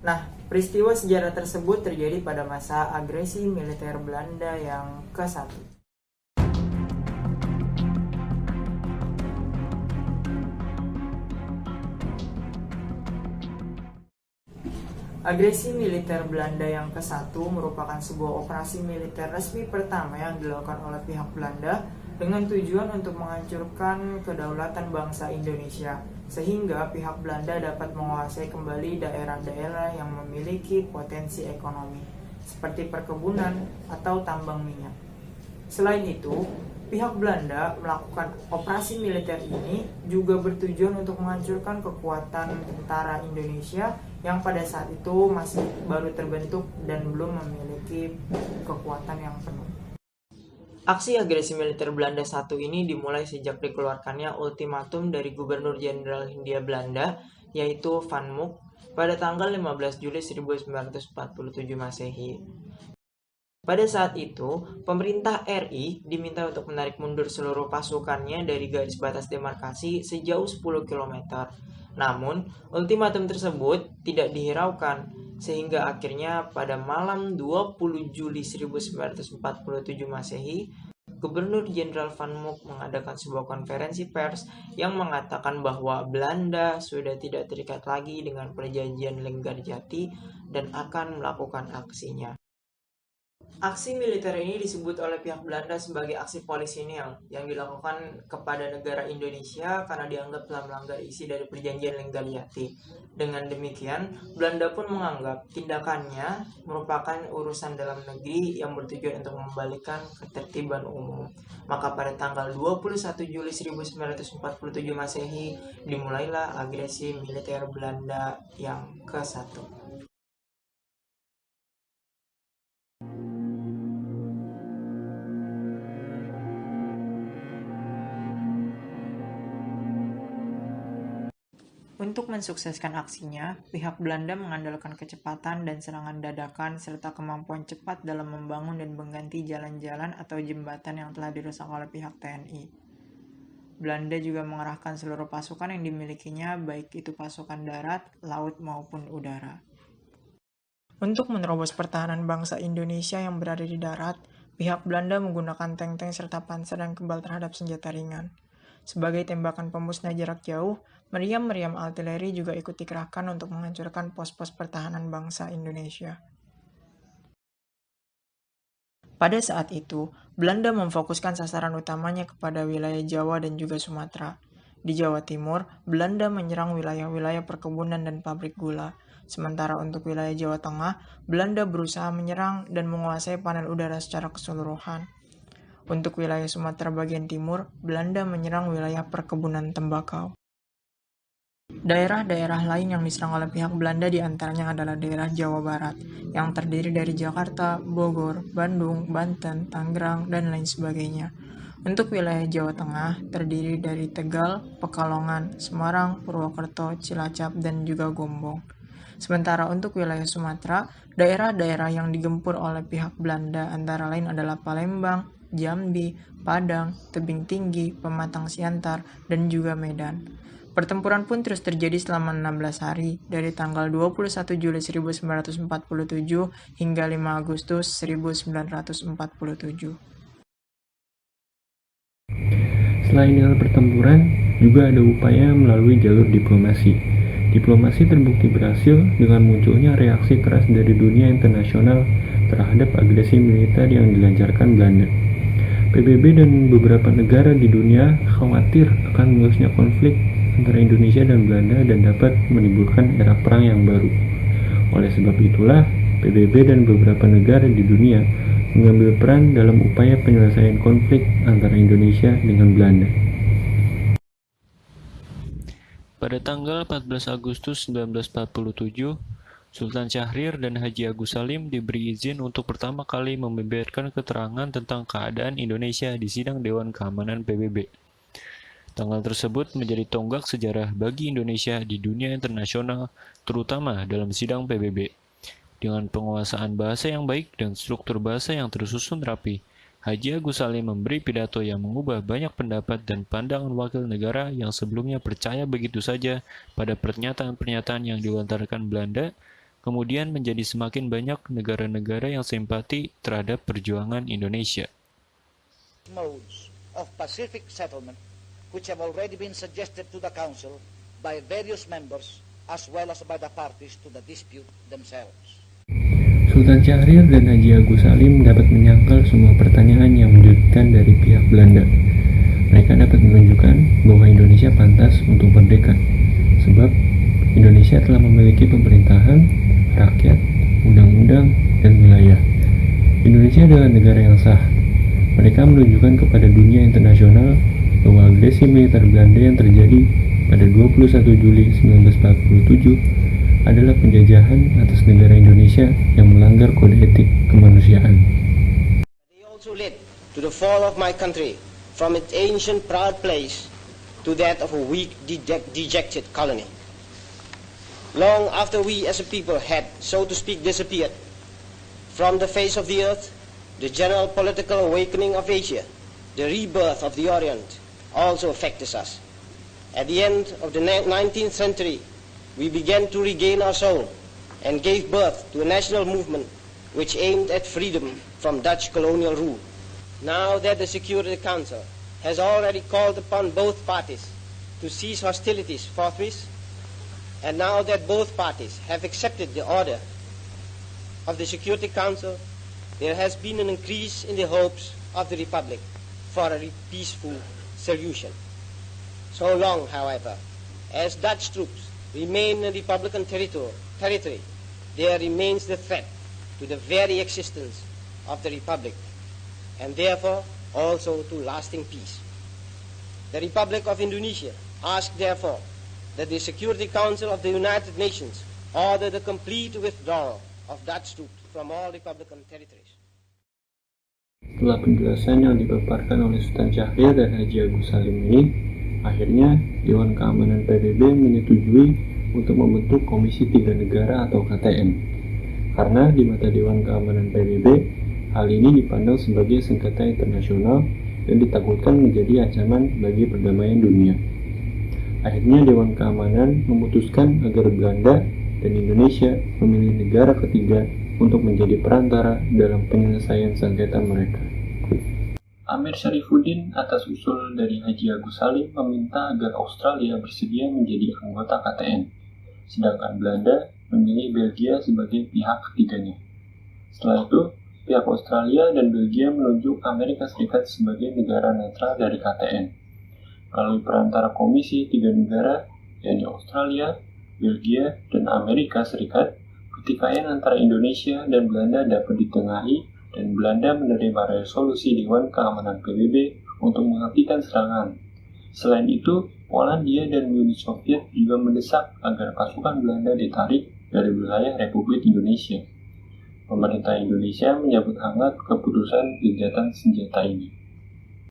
Nah, peristiwa sejarah tersebut terjadi pada masa agresi militer Belanda yang ke-1. Agresi militer Belanda yang ke-1 merupakan sebuah operasi militer resmi pertama yang dilakukan oleh pihak Belanda dengan tujuan untuk menghancurkan kedaulatan bangsa Indonesia, sehingga pihak Belanda dapat menguasai kembali daerah-daerah yang memiliki potensi ekonomi, seperti perkebunan atau tambang minyak. Selain itu, pihak Belanda melakukan operasi militer ini juga bertujuan untuk menghancurkan kekuatan tentara Indonesia yang pada saat itu masih baru terbentuk dan belum memiliki kekuatan yang penuh. Aksi agresi militer Belanda 1 ini dimulai sejak dikeluarkannya ultimatum dari Gubernur Jenderal Hindia Belanda, yaitu Van Mook, pada tanggal 15 Juli 1947 Masehi. Pada saat itu, pemerintah RI diminta untuk menarik mundur seluruh pasukannya dari garis batas demarkasi sejauh 10 km. Namun, ultimatum tersebut tidak dihiraukan, sehingga akhirnya pada malam 20 Juli 1947 Masehi, Gubernur Jenderal Van Mook mengadakan sebuah konferensi pers yang mengatakan bahwa Belanda sudah tidak terikat lagi dengan perjanjian Linggarjati dan akan melakukan aksinya. Aksi militer ini disebut oleh pihak Belanda sebagai aksi polisinil yang dilakukan kepada negara Indonesia karena dianggap telah melanggar isi dari perjanjian Linggarjati. Dengan demikian, Belanda pun menganggap tindakannya merupakan urusan dalam negeri yang bertujuan untuk membalikan ketertiban umum. Maka pada tanggal 21 Juli 1947 Masehi dimulailah agresi militer Belanda yang ke-1. Untuk mensukseskan aksinya, pihak Belanda mengandalkan kecepatan dan serangan dadakan serta kemampuan cepat dalam membangun dan mengganti jalan-jalan atau jembatan yang telah dirusak oleh pihak TNI. Belanda juga mengerahkan seluruh pasukan yang dimilikinya, baik itu pasukan darat, laut, maupun udara. Untuk menerobos pertahanan bangsa Indonesia yang berada di darat, pihak Belanda menggunakan tank-tank serta panser yang kebal terhadap senjata ringan. Sebagai tembakan pemusnah jarak jauh, meriam-meriam artileri juga ikut dikerahkan untuk menghancurkan pos-pos pertahanan bangsa Indonesia. Pada saat itu, Belanda memfokuskan sasaran utamanya kepada wilayah Jawa dan juga Sumatera. Di Jawa Timur, Belanda menyerang wilayah-wilayah perkebunan dan pabrik gula. Sementara untuk wilayah Jawa Tengah, Belanda berusaha menyerang dan menguasai panel udara secara keseluruhan. Untuk wilayah Sumatera bagian timur, Belanda menyerang wilayah perkebunan tembakau. Daerah-daerah lain yang diserang oleh pihak Belanda diantaranya adalah daerah Jawa Barat, yang terdiri dari Jakarta, Bogor, Bandung, Banten, Tangerang, dan lain sebagainya. Untuk wilayah Jawa Tengah, terdiri dari Tegal, Pekalongan, Semarang, Purwokerto, Cilacap, dan juga Gombong. Sementara untuk wilayah Sumatera, daerah-daerah yang digempur oleh pihak Belanda antara lain adalah Palembang, Jambi, Padang, Tebing Tinggi, Pematang Siantar, dan juga Medan. Pertempuran pun terus terjadi selama 16 hari, dari tanggal 21 Juli 1947 hingga 5 Agustus 1947. Selain dengan pertempuran, juga ada upaya melalui jalur diplomasi. Diplomasi terbukti berhasil dengan munculnya reaksi keras dari dunia internasional terhadap agresi militer yang dilancarkan Belanda. PBB dan beberapa negara di dunia khawatir akan meluasnya konflik antara Indonesia dan Belanda dan dapat menimbulkan era perang yang baru. Oleh sebab itulah, PBB dan beberapa negara di dunia mengambil peran dalam upaya penyelesaian konflik antara Indonesia dengan Belanda. Pada tanggal 14 Agustus 1947, Sultan Syahrir dan Haji Agus Salim diberi izin untuk pertama kali membeberkan keterangan tentang keadaan Indonesia di sidang Dewan Keamanan PBB. Tanggal tersebut menjadi tonggak sejarah bagi Indonesia di dunia internasional, terutama dalam sidang PBB. Dengan penguasaan bahasa yang baik dan struktur bahasa yang tersusun rapi, Haji Agus Salim memberi pidato yang mengubah banyak pendapat dan pandangan wakil negara yang sebelumnya percaya begitu saja pada pernyataan-pernyataan yang dilontarkan Belanda, kemudian menjadi semakin banyak negara-negara yang simpati terhadap perjuangan Indonesia. Modes of Pacific settlement which have already been suggested to the Council by various members as well as by the parties to the dispute themselves. Sultan Syahrir dan Haji Agus Salim dapat menyangkal semua pertanyaan yang menjurutkan dari pihak Belanda. Mereka dapat menunjukkan bahwa Indonesia pantas untuk merdeka, sebab Indonesia telah memiliki pemerintahan, rakyat, undang-undang, dan wilayah. Indonesia adalah negara yang sah. Mereka menunjukkan kepada dunia internasional bahwa agresi militer Belanda yang terjadi pada 21 Juli 1947 adalah penjajahan atas negara Indonesia yang melanggar kode etik kemanusiaan. They also led to the fall of my country from its ancient proud place to that of a weak, dejected colony. Long after we as a people had, so to speak, disappeared from the face of the earth, the general political awakening of Asia, the rebirth of the Orient, also affected us. At the end of the 19th century, we began to regain our soul and gave birth to a national movement which aimed at freedom from Dutch colonial rule. Now that the Security Council has already called upon both parties to cease hostilities forthwith, and now that both parties have accepted the order of the Security Council, there has been an increase in the hopes of the Republic for a peaceful solution. So long, however, as Dutch troops remain in Republican territory, there remains the threat to the very existence of the Republic, and therefore also to lasting peace. The Republic of Indonesia asks, therefore, that the Security Council of the United Nations order the complete withdrawal of Dutch troops from all Republican territories. Setelah penjelasan yang dipaparkan oleh Sultan Syahrir dan Haji Agus Salim ini, akhirnya Dewan Keamanan PBB menyetujui untuk membentuk Komisi Tiga Negara atau KTN. Karena di mata Dewan Keamanan PBB, hal ini dipandang sebagai sengketa internasional dan ditakutkan menjadi ancaman bagi perdamaian dunia. Akhirnya Dewan Keamanan memutuskan agar Belanda dan Indonesia memilih negara ketiga untuk menjadi perantara dalam penyelesaian sengketa mereka. Amir Syarifuddin atas usul dari Haji Agus Salim meminta agar Australia bersedia menjadi anggota KTN, sedangkan Belanda memilih Belgia sebagai pihak ketiganya. Setelah itu, pihak Australia dan Belgia menunjuk Amerika Serikat sebagai negara netral dari KTN. Melalui perantara Komisi Tiga Negara, yakni Australia, Belgia, dan Amerika Serikat, pertikaian antara Indonesia dan Belanda dapat ditengahi dan Belanda menerima resolusi Dewan Keamanan PBB untuk menghentikan serangan. Selain itu, Polandia dan Uni Soviet juga mendesak agar pasukan Belanda ditarik dari wilayah Republik Indonesia. Pemerintah Indonesia menyambut hangat keputusan gencatan senjata ini.